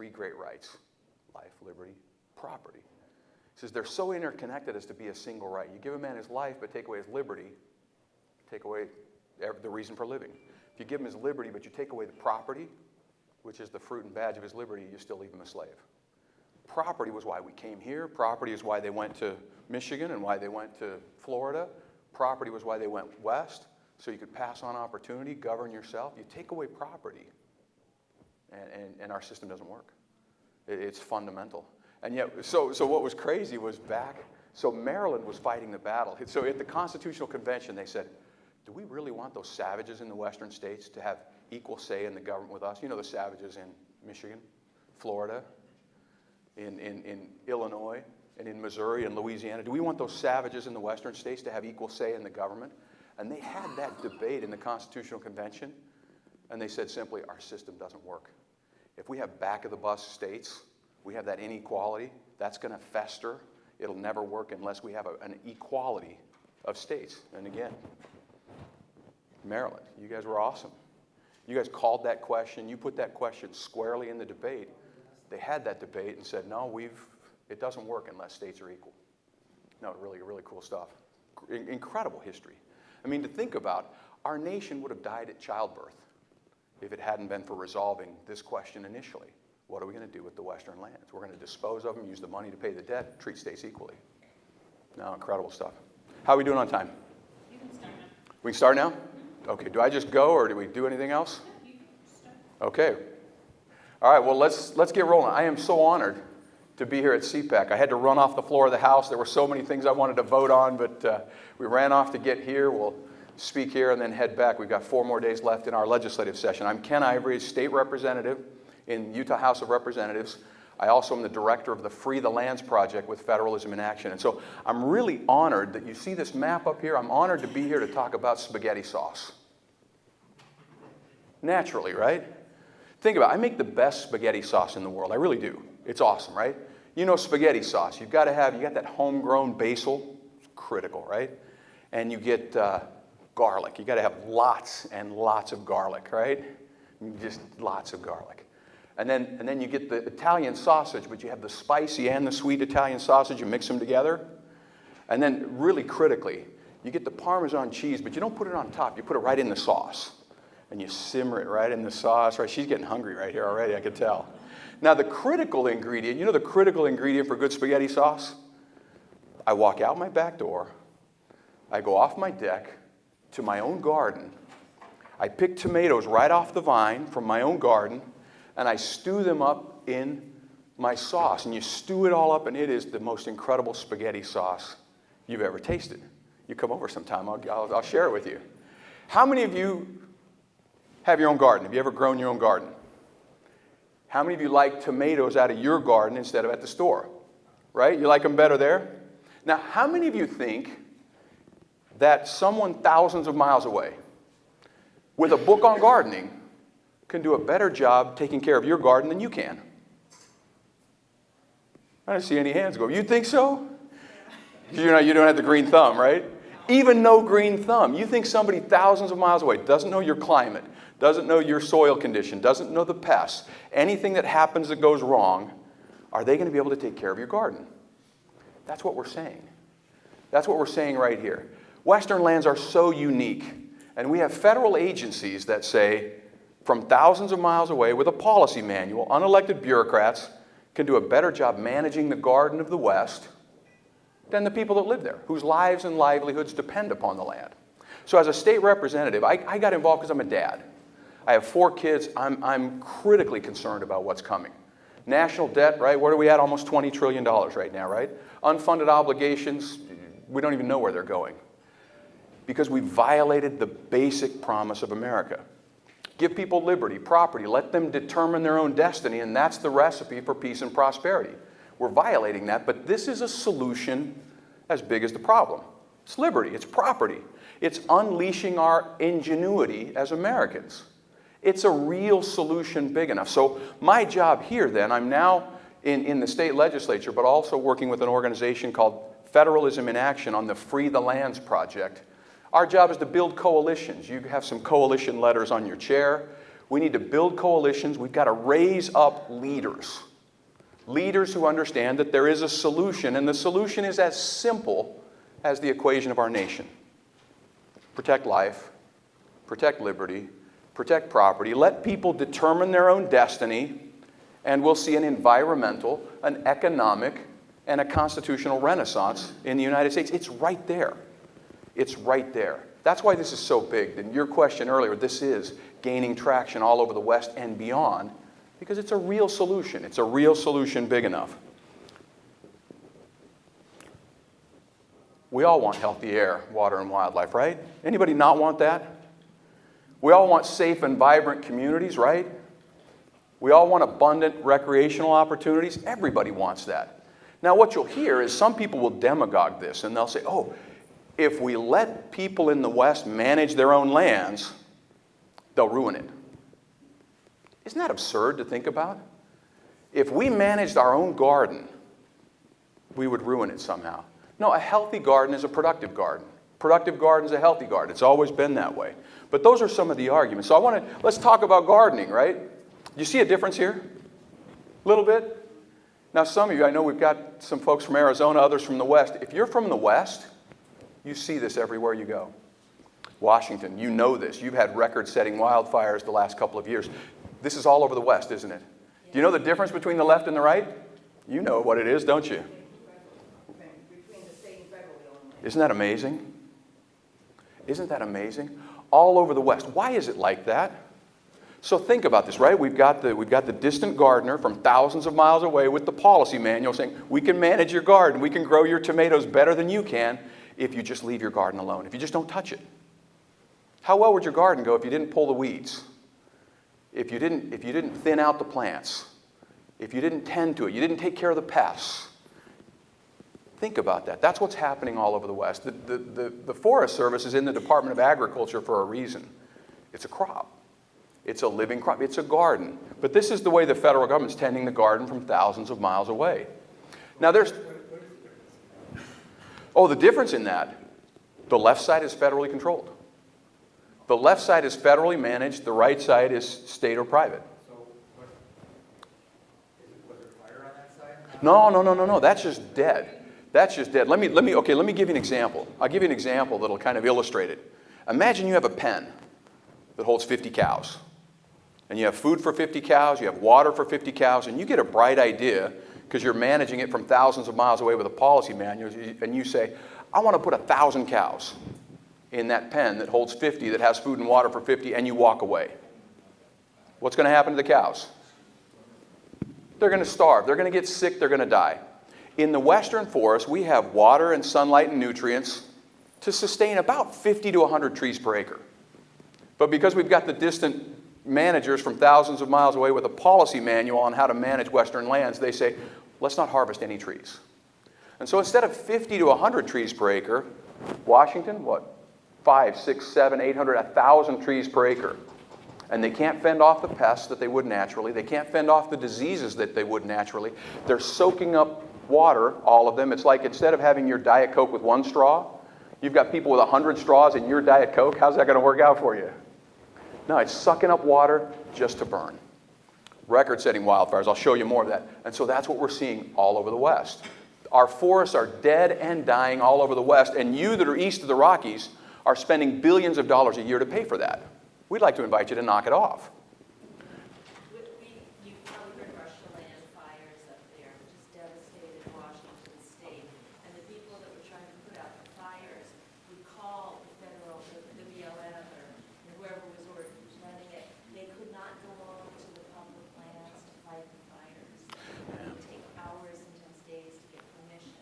three great rights: life, liberty, property. He says they're so interconnected as to be a single right. You give a man his life, but take away his liberty, take away the reason for living. If you give him his liberty, but you take away the property, which is the fruit and badge of his liberty, you still leave him a slave. Property was why we came here. Property is why they went to Michigan and why they went to Florida. Property was why they went west, so you could pass on opportunity, govern yourself. You take away property, and our system doesn't work. It's fundamental. And yet, so what was crazy was so Maryland was fighting the battle. So at the Constitutional Convention, they said, do we really want those savages in the western states to have equal say in the government with us? You know, the savages in Michigan, Florida, in Illinois, and in Missouri and Louisiana. Do we want those savages in the western states to have equal say in the government? And they had that debate in the Constitutional Convention, and they said simply, our system doesn't work. If we have back-of-the-bus states, we have that inequality, that's going to fester. It'll never work unless we have an equality of states. And again, Maryland, you guys were awesome. You guys called that question. You put that question squarely in the debate. They had that debate and said, no, it doesn't work unless states are equal. No, really, really cool stuff. Incredible history. I mean, to think about, our nation would have died at childbirth if it hadn't been for resolving this question initially. What are we going to do with the western lands? We're going to dispose of them, use the money to pay the debt, treat states equally. No, incredible stuff. How are we doing on time? You can start now. We can start now? Okay, do I just go or do we do anything else? You can start. Okay. All right, well, let's get rolling. I am so honored to be here at CPAC. I had to run off the floor of the House. There were so many things I wanted to vote on, but we ran off to get here. We'll speak here and then head back. We've got 4 more days left in our legislative session. I'm Ken Ivory, state representative in Utah House of Representatives. I also am the director of the Free the Lands Project with Federalism in Action. And so I'm really honored that you see this map up here. I'm honored to be here to talk about spaghetti sauce. Naturally, right? Think about it. I make the best spaghetti sauce in the world. I really do. It's awesome, right? You know spaghetti sauce. You got that homegrown basil. It's critical, right? And you get garlic. You got to have lots and lots of garlic, right? Just lots of garlic. And then you get the Italian sausage, but you have the spicy and the sweet Italian sausage. You mix them together. And then really critically, you get the Parmesan cheese, but you don't put it on top. You put it right in the sauce. And you simmer it right in the sauce. Right? She's getting hungry right here already, I can tell. Now the critical ingredient, you know the critical ingredient for good spaghetti sauce? I walk out my back door. I go off my deck to my own garden. I pick tomatoes right off the vine from my own garden, and I stew them up in my sauce. And you stew it all up, and it is the most incredible spaghetti sauce you've ever tasted. You come over sometime, I'll share it with you. How many of you have your own garden? Have you ever grown your own garden? How many of you like tomatoes out of your garden instead of at the store? Right? You like them better there? Now, how many of you think that someone thousands of miles away with a book on gardening can do a better job taking care of your garden than you can? I don't see any hands go. You think so? You don't have the green thumb, right? Even no green thumb. You think somebody thousands of miles away doesn't know your climate, doesn't know your soil condition, doesn't know the pests, anything that happens that goes wrong, are they going to be able to take care of your garden? That's what we're saying. That's what we're saying right here. Western lands are so unique, and we have federal agencies that say, from thousands of miles away with a policy manual, unelected bureaucrats can do a better job managing the garden of the West than the people that live there, whose lives and livelihoods depend upon the land. So as a state representative, I got involved because I'm a dad. I have 4 kids. I'm critically concerned about what's coming. National debt, right? Where are we at? Almost $20 trillion right now, right? Unfunded obligations, we don't even know where they're going. Because we violated the basic promise of America. Give people liberty, property, let them determine their own destiny, and that's the recipe for peace and prosperity. We're violating that, but this is a solution as big as the problem. It's liberty, it's property. It's unleashing our ingenuity as Americans. It's a real solution big enough. So my job here then, I'm now in the state legislature, but also working with an organization called Federalism in Action on the Free the Lands Project. Our job is to build coalitions. You have some coalition letters on your chair. We need to build coalitions. We've got to raise up leaders. Leaders who understand that there is a solution, and the solution is as simple as the equation of our nation. Protect life, protect liberty, protect property. Let people determine their own destiny, and we'll see an environmental, an economic, and a constitutional renaissance in the United States. It's right there. It's right there. That's why this is so big. And your question earlier, this is gaining traction all over the West and beyond, because it's a real solution. It's a real solution big enough. We all want healthy air, water, and wildlife, right? Anybody not want that? We all want safe and vibrant communities, right? We all want abundant recreational opportunities. Everybody wants that. Now, what you'll hear is some people will demagogue this, and they'll say, oh, if we let people in the West manage their own lands, they'll ruin it. Isn't that absurd to think about? If we managed our own garden, we would ruin it somehow. No, a healthy garden is a productive garden. Productive garden is a healthy garden. It's always been that way. But those are some of the arguments. So let's talk about gardening, right? You see a difference here? A little bit? Now, some of you, I know we've got some folks from Arizona, others from the West. If you're from the West, you see this everywhere you go. Washington, you know this. You've had record-setting wildfires the last couple of years. This is all over the West, isn't it? Do you know the difference between the left and the right? You know what it is, don't you? Isn't that amazing? Isn't that amazing? All over the West. Why is it like that? So think about this, right? We've got the distant gardener from thousands of miles away with the policy manual saying, we can manage your garden, we can grow your tomatoes better than you can if you just leave your garden alone, if you just don't touch it. How well would your garden go if you didn't pull the weeds? If you didn't thin out the plants? If you didn't tend to it? You didn't take care of the pests? Think about that. That's what's happening all over the West. The Forest Service is in the Department of Agriculture for a reason. It's a crop. It's a living crop. It's a garden. But this is the way the federal government's tending the garden from thousands of miles away. Now the difference in that, the left side is federally controlled. The left side is federally managed. The right side is state or private. So, was there fire on that side? No. That's just dead. That's just dead. Let me give you an example. I'll give you an example that'll kind of illustrate it. Imagine you have a pen that holds 50 cows. And you have food for 50 cows, you have water for 50 cows, and you get a bright idea because you're managing it from thousands of miles away with a policy manual, and you say, I want to put 1,000 cows in that pen that holds 50, that has food and water for 50, and you walk away. What's going to happen to the cows? They're going to starve. They're going to get sick. They're going to die. In the western forest, we have water and sunlight and nutrients to sustain about 50 to 100 trees per acre. But because we've got the distant managers from thousands of miles away with a policy manual on how to manage western lands, they say, let's not harvest any trees. And so instead of 50 to 100 trees per acre, Washington, 5, 6, 7, 800, 1,000 trees per acre. And they can't fend off the pests that they would naturally. They can't fend off the diseases that they would naturally. They're soaking up water, all of them. It's like instead of having your Diet Coke with 1 straw, you've got people with 100 straws in your Diet Coke. How's that going to work out for you? No, it's sucking up water just to burn. Record-setting wildfires. I'll show you more of that. And so that's what we're seeing all over the West. Our forests are dead and dying all over the West, and you that are east of the Rockies are spending billions of dollars a year to pay for that. We'd like to invite you to knock it off. You've probably heard Russian fires up there, which has devastated Washington State. And the people that were trying to put out the fires would call the BLM or whoever was running it. They could not go on to the public lands to fight the fires. It would take hours, sometimes days to get permission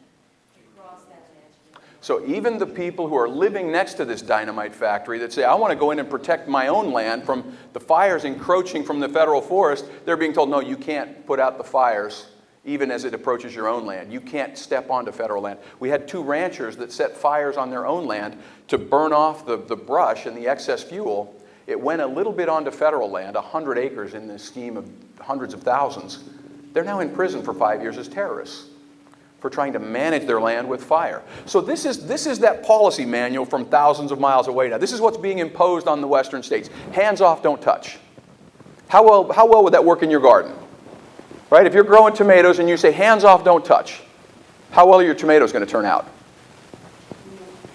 to cross that edge. So even the people who are living next to this dynamite factory that say, I want to go in and protect my own land from the fires encroaching from the federal forest, they're being told, no, you can't put out the fires even as it approaches your own land. You can't step onto federal land. We had 2 ranchers that set fires on their own land to burn off the brush and the excess fuel. It went a little bit onto federal land, 100 acres in the scheme of hundreds of thousands. They're now in prison for 5 years as terrorists for trying to manage their land with fire. So this is that policy manual from thousands of miles away now. This is what's being imposed on the western states. Hands off, don't touch. How well would that work in your garden? Right? If you're growing tomatoes and you say, hands off, don't touch, how well are your tomatoes going to turn out?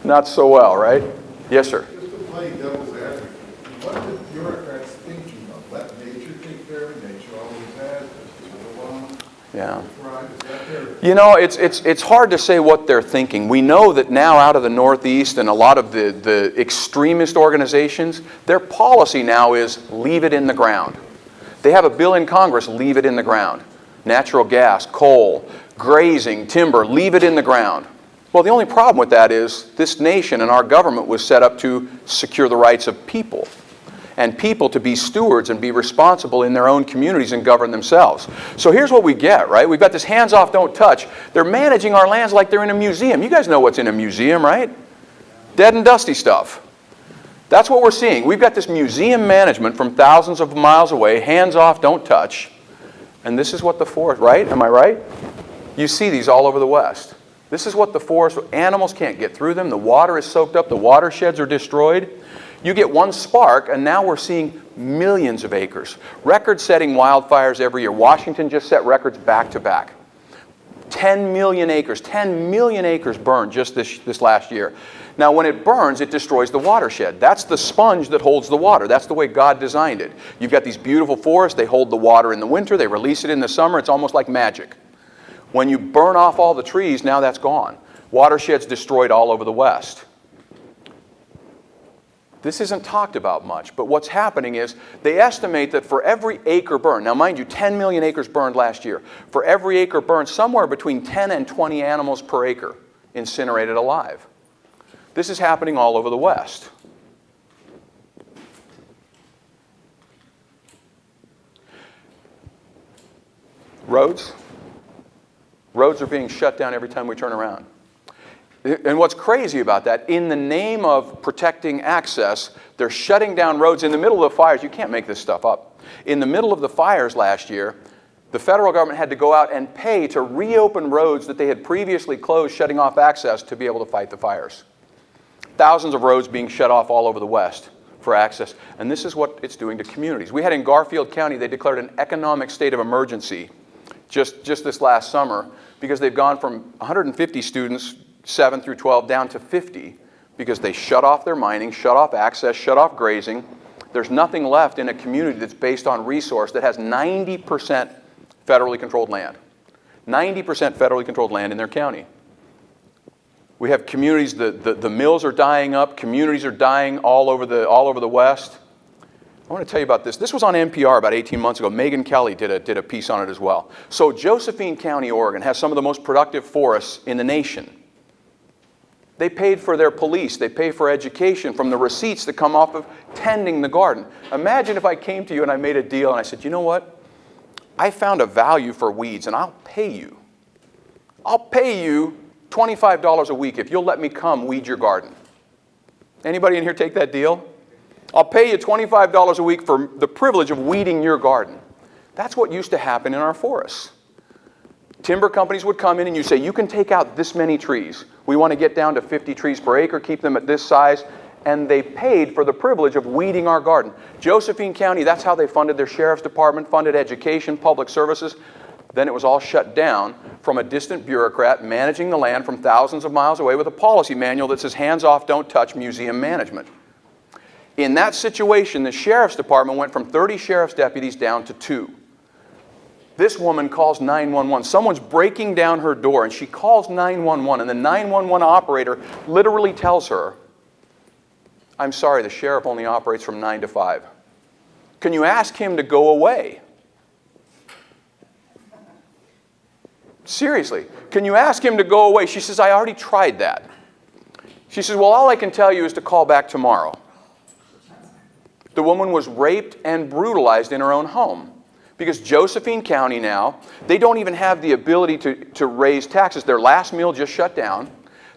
Not so well, right? Yes, sir. Just to play devil's advocate, what are the bureaucrats thinking of? Let nature take care of it. Nature always has. Yeah. Right? Is that their... You know, it's hard to say what they're thinking. We know that now out of the Northeast and a lot of the extremist organizations, their policy now is leave it in the ground. They have a bill in Congress, leave it in the ground. Natural gas, coal, grazing, timber, leave it in the ground. Well, the only problem with that is this nation and our government was set up to secure the rights of people, and people to be stewards and be responsible in their own communities and govern themselves. So here's what we get, right? We've got this hands off, don't touch. They're managing our lands like they're in a museum. You guys know what's in a museum, right? Dead and dusty stuff. That's what we're seeing. We've got this museum management from thousands of miles away, hands off, don't touch. And this is what the forest, right? Am I right? You see these all over the West. This is what the forest, animals can't get through them. The water is soaked up. The watersheds are destroyed. You get one spark, and now we're seeing millions of acres. Record-setting wildfires every year. Washington just set records back to back. 10 million acres burned just this last year. Now, when it burns, it destroys the watershed. That's the sponge that holds the water. That's the way God designed it. You've got these beautiful forests. They hold the water in the winter. They release it in the summer. It's almost like magic. When you burn off all the trees, now that's gone. Watersheds destroyed all over the West. This isn't talked about much, but what's happening is they estimate that for every acre burned, now mind you, 10 million acres burned last year. For every acre burned, somewhere between 10 and 20 animals per acre incinerated alive. This is happening all over the West. Roads? Roads are being shut down every time we turn around. And what's crazy about that, in the name of protecting access, they're shutting down roads in the middle of the fires. You can't make this stuff up. In the middle of the fires last year, the federal government had to go out and pay to reopen roads that they had previously closed, shutting off access to be able to fight the fires. Thousands of roads being shut off all over the West for access. And this is what it's doing to communities. We had in Garfield County, they declared an economic state of emergency just this last summer because they've gone from 150 students, 7 through 12, down to 50 because they shut off their mining, shut off access, shut off grazing. There's nothing left in a community that's based on resource that has 90% federally controlled land. 90% federally controlled land in their county. We have communities, the mills are dying up, communities are dying all over the West. I want to tell you about this. This was on NPR about 18 months ago. Megan Kelly did a piece on it as well. So Josephine County, Oregon has some of the most productive forests in the nation. They paid for their police. They pay for education from the receipts that come off of tending the garden. Imagine if I came to you and I made a deal and I said, you know what? I found a value for weeds and I'll pay you. I'll pay you $25 a week if you'll let me come weed your garden. Anybody in here take that deal? I'll pay you $25 a week for the privilege of weeding your garden. That's what used to happen in our forests. Timber companies would come in and you say, you can take out this many trees. We want to get down to 50 trees per acre, keep them at this size. And they paid for the privilege of weeding our garden. Josephine County, that's how they funded their sheriff's department, funded education, public services. Then it was all shut down from a distant bureaucrat managing the land from thousands of miles away with a policy manual that says hands off, don't touch, museum management. In that situation, the sheriff's department went from 30 sheriff's deputies down to 2. This woman calls 911. Someone's breaking down her door and she calls 911 and the 911 operator literally tells her, I'm sorry, the sheriff only operates from 9 to 5. Can you ask him to go away? Seriously, can you ask him to go away? She says, I already tried that. She says, well, all I can tell you is to call back tomorrow. The woman was raped and brutalized in her own home. Because Josephine County now, they don't even have the ability to raise taxes. Their last meal just shut down.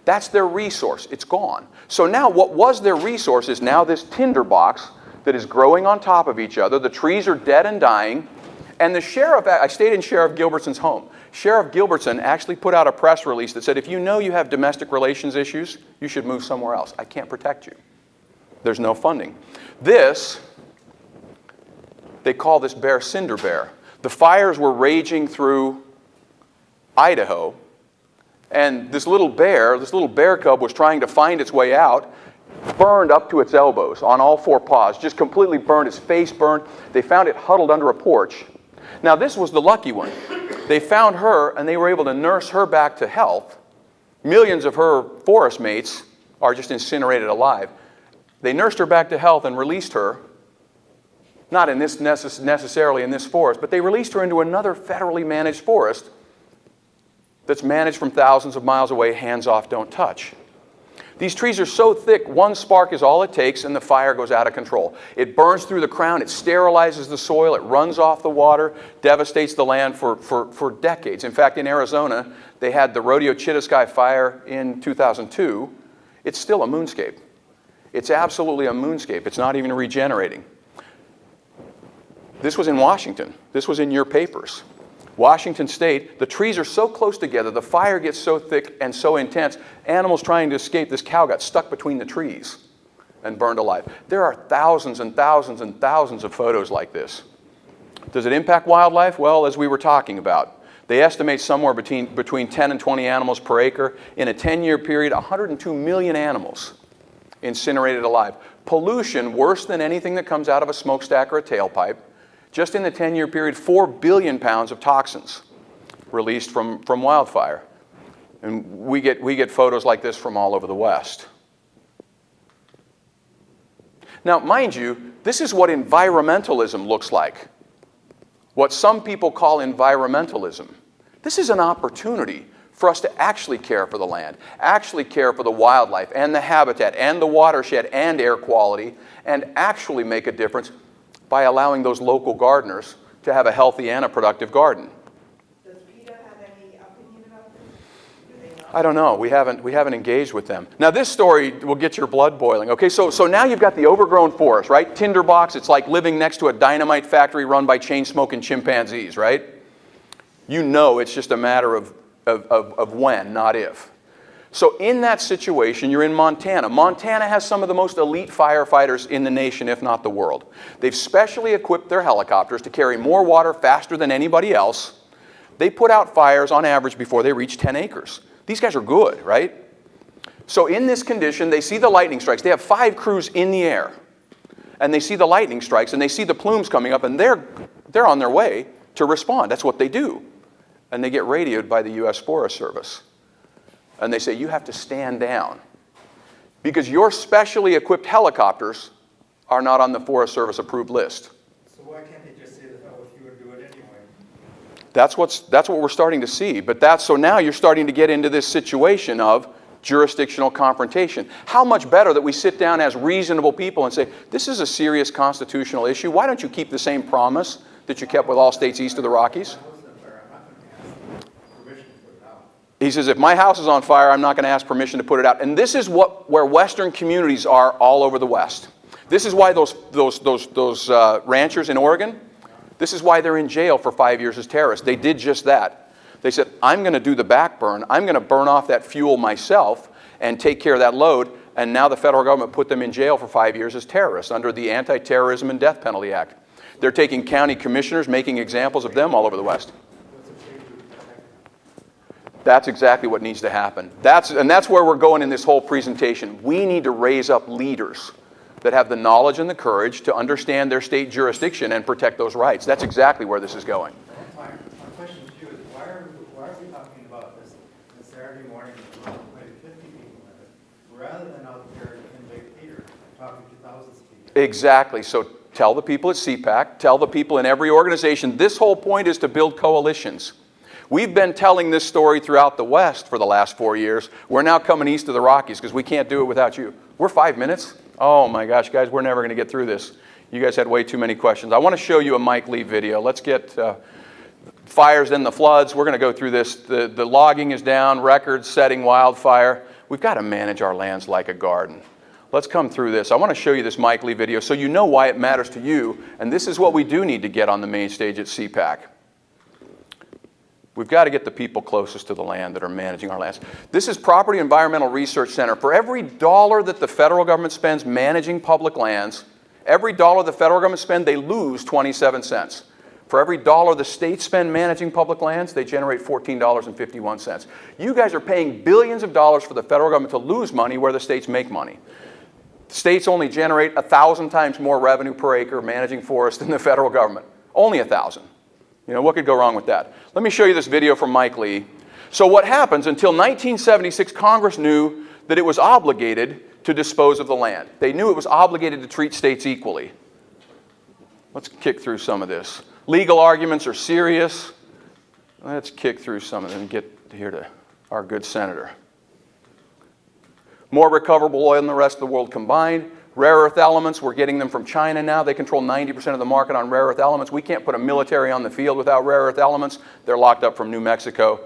That's their resource. It's gone. So now what was their resource is now this tinderbox that is growing on top of each other. The trees are dead and dying. And the sheriff, I stayed in Sheriff Gilbertson's home. Sheriff Gilbertson actually put out a press release that said, if you know you have domestic relations issues, you should move somewhere else. I can't protect you. There's no funding. This they call this bear Cinder Bear. The fires were raging through Idaho, and this little bear cub was trying to find its way out, burned up to its elbows on all four paws, just completely burned, its face burned. They found it huddled under a porch. Now this was the lucky one. They found her and they were able to nurse her back to health. Millions of her forest mates are just incinerated alive. They nursed her back to health and released her, not in this necessarily in this forest, but they released her into another federally managed forest that's managed from thousands of miles away, hands off, don't touch. These trees are so thick, one spark is all it takes and the fire goes out of control. It burns through the crown, it sterilizes the soil, it runs off the water, devastates the land for decades. In fact, in Arizona, they had the Rodeo Chittisky fire in 2002. It's still a moonscape. It's absolutely a moonscape. It's not even regenerating. This was in Washington. This was in your papers. Washington State, the trees are so close together, the fire gets so thick and so intense, animals trying to escape, this cow got stuck between the trees and burned alive. There are thousands and thousands and thousands of photos like this. Does it impact wildlife? Well, as we were talking about, they estimate somewhere between 10 and 20 animals per acre. In a 10-year period, 102 million animals incinerated alive. Pollution, worse than anything that comes out of a smokestack or a tailpipe. Just in the 10-year period, 4 billion pounds of toxins released from wildfire. And we get photos like this from all over the West. Now, mind you, this is what environmentalism looks like. What some people call environmentalism. This is an opportunity for us to actually care for the land, actually care for the wildlife and the habitat and the watershed and air quality, and actually make a difference by allowing those local gardeners to have a healthy and a productive garden. Does PETA have any opinion about this? Do they know? I don't know. We haven't engaged with them. Now this story will get your blood boiling. Okay, so now you've got the overgrown forest, right? Tinderbox, it's like living next to a dynamite factory run by chain-smoking chimpanzees, right? You know it's just a matter of when, not if. So in that situation, you're in Montana. Montana has some of the most elite firefighters in the nation, if not the world. They've specially equipped their helicopters to carry more water faster than anybody else. They put out fires on average before they reach 10 acres. These guys are good, right? So in this condition, they see the lightning strikes. They have 5 crews in the air. And they see the lightning strikes, and they see the plumes coming up, and they're on their way to respond. That's what they do. And they get radioed by the U.S. Forest Service. And they say, you have to stand down because your specially equipped helicopters are not on the Forest Service approved list. So why can't they just say the hell with you and do it anyway? That's what we're starting to see. But so now you're starting to get into this situation of jurisdictional confrontation. How much better that we sit down as reasonable people and say, this is a serious constitutional issue. Why don't you keep the same promise that you kept with all states east of the Rockies? He says, if my house is on fire, I'm not going to ask permission to put it out. And this is where Western communities are all over the West. This is why those ranchers in Oregon, this is why they're in jail for 5 years as terrorists. They did just that. They said, I'm going to do the back burn. I'm going to burn off that fuel myself and take care of that load. And now the federal government put them in jail for 5 years as terrorists under the Anti-Terrorism and Death Penalty Act. They're taking county commissioners, making examples of them all over the West. That's exactly what needs to happen. And that's where we're going in this whole presentation. We need to raise up leaders that have the knowledge and the courage to understand their state jurisdiction and protect those rights. That's exactly where this is going. My question to you is, why are we talking about this on Saturday morning with maybe 50 people in it, rather than out there in Lake Peter talking to thousands of people? Exactly. So tell the people at CPAC, tell the people in every organization, this whole point is to build coalitions. We've been telling this story throughout the West for the last 4 years. We're now coming east of the Rockies because we can't do it without you. We're 5 minutes. Oh my gosh, guys, we're never going to get through this. You guys had way too many questions. I want to show you a Mike Lee video. Let's get fires and the floods. We're going to go through this. The logging is down, record-setting wildfire. We've got to manage our lands like a garden. Let's come through this. I want to show you this Mike Lee video so you know why it matters to you. And this is what we do need to get on the main stage at CPAC. We've got to get the people closest to the land that are managing our lands. This is Property Environmental Research Center. For every dollar that the federal government spends managing public lands, Every dollar the federal government spends, they lose 27 cents. For every dollar the states spend managing public lands, they generate $14.51. You guys are paying billions of dollars for the federal government to lose money where the states make money. States only generate 1,000 times more revenue per acre managing forests than the federal government. Only 1,000. You know, what could go wrong with that? Let me show you this video from Mike Lee. So what happens, until 1976, Congress knew that it was obligated to dispose of the land. They knew it was obligated to treat states equally. Let's kick through some of this. Legal arguments are serious. Let's kick through some of them and get here to our good senator. More recoverable oil than the rest of the world combined. Rare earth elements, we're getting them from China now. They control 90% of the market on rare earth elements. We can't put a military on the field without rare earth elements. They're locked up from New Mexico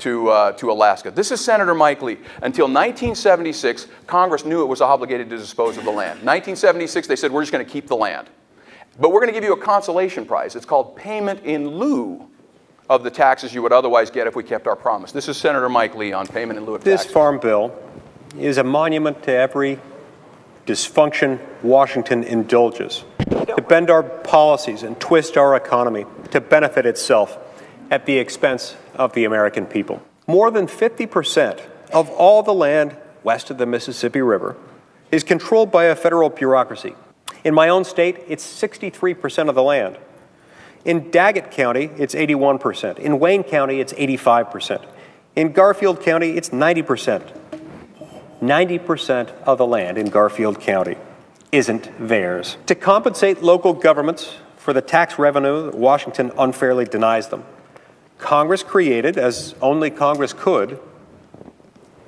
to Alaska. This is Senator Mike Lee. Until 1976, Congress knew it was obligated to dispose of the land. 1976, they said, we're just going to keep the land. But we're going to give you a consolation prize. It's called payment in lieu of the taxes you would otherwise get if we kept our promise. This is Senator Mike Lee on payment in lieu of taxes. This farm bill is a monument to every dysfunction Washington indulges, to bend our policies and twist our economy to benefit itself at the expense of the American people. More than 50% of all the land west of the Mississippi River is controlled by a federal bureaucracy. In my own state, it's 63% of the land. In Daggett County, it's 81%. In Wayne County, it's 85%. In Garfield County, it's 90%. 90% of the land in Garfield County isn't theirs. To compensate local governments for the tax revenue that Washington unfairly denies them, Congress created, as only Congress could,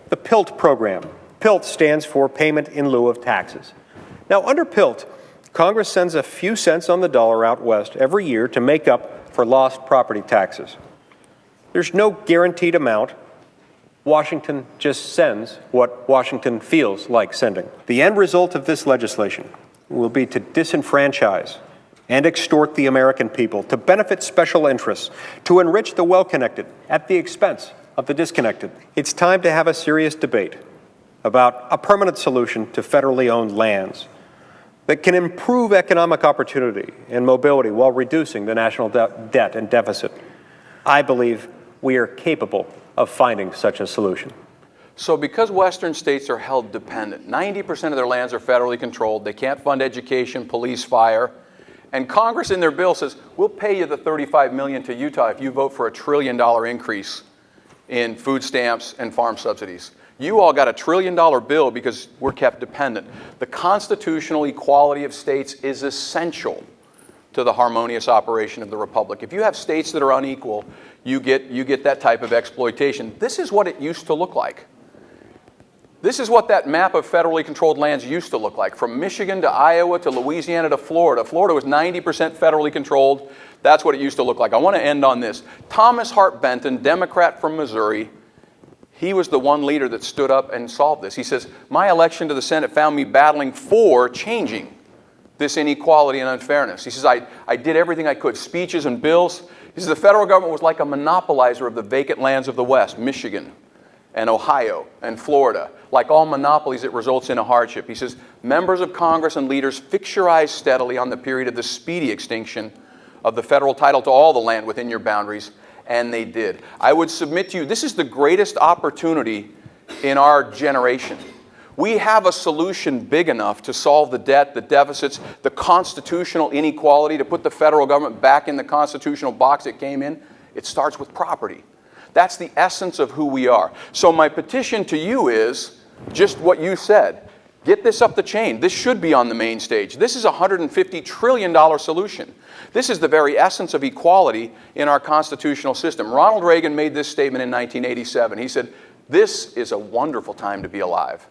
the PILT program. PILT stands for Payment in Lieu of Taxes. Now, under PILT, Congress sends a few cents on the dollar out west every year to make up for lost property taxes. There's no guaranteed amount. Washington just sends what Washington feels like sending. The end result of this legislation will be to disenfranchise and extort the American people, to benefit special interests, to enrich the well-connected at the expense of the disconnected. It's time to have a serious debate about a permanent solution to federally owned lands that can improve economic opportunity and mobility while reducing the national debt and deficit. I believe we are capable of finding such a solution. So because Western states are held dependent, 90% of their lands are federally controlled, they can't fund education, police, fire, and Congress in their bill says, we'll pay you the $35 million to Utah if you vote for a $1 trillion increase in food stamps and farm subsidies. You all got a $1 trillion bill because we're kept dependent. The constitutional equality of states is essential to the harmonious operation of the republic. If you have states that are unequal, you get that type of exploitation. This is what it used to look like. This is what that map of federally controlled lands used to look like. From Michigan to Iowa to Louisiana to Florida. Florida was 90% federally controlled. That's what it used to look like. I want to end on this. Thomas Hart Benton, Democrat from Missouri, he was the one leader that stood up and solved this. He says, my election to the Senate found me battling for changing this inequality and unfairness. He says, I did everything I could, speeches and bills. He says, the federal government was like a monopolizer of the vacant lands of the West, Michigan and Ohio and Florida. Like all monopolies, it results in a hardship. He says, members of Congress and leaders, fix your eyes steadily on the period of the speedy extinction of the federal title to all the land within your boundaries. And they did. I would submit to you, this is the greatest opportunity in our generation. We have a solution big enough to solve the debt, the deficits, the constitutional inequality, to put the federal government back in the constitutional box it came in. It starts with property. That's the essence of who we are. So my petition to you is just what you said. Get this up the chain. This should be on the main stage. This is a $150 trillion solution. This is the very essence of equality in our constitutional system. Ronald Reagan made this statement in 1987. He said, this is a wonderful time to be alive.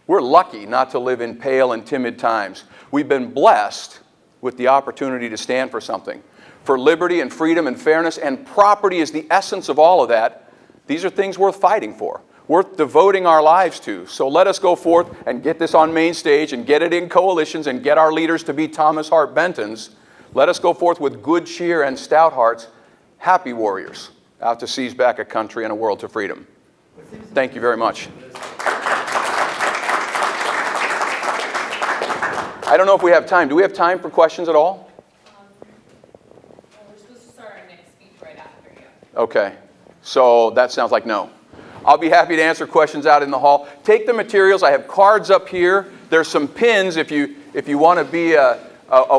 We're lucky not to live in pale and timid times. We've been blessed with the opportunity to stand for something. For liberty and freedom and fairness, and property is the essence of all of that. These are things worth fighting for, worth devoting our lives to. So let us go forth and get this on main stage and get it in coalitions and get our leaders to be Thomas Hart Bentons. Let us go forth with good cheer and stout hearts, happy warriors, out to seize back a country and a world to freedom. Thank you very much. I don't know if we have time. Do we have time for questions at all? We're supposed to start our next speech right after you. Okay, so that sounds like no. I'll be happy to answer questions out in the hall. Take the materials. I have cards up here. There's some pins if you want to be a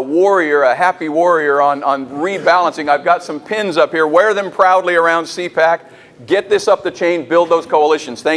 warrior, a happy warrior on rebalancing. I've got some pins up here. Wear them proudly around CPAC. Get this up the chain. Build those coalitions. Thank you.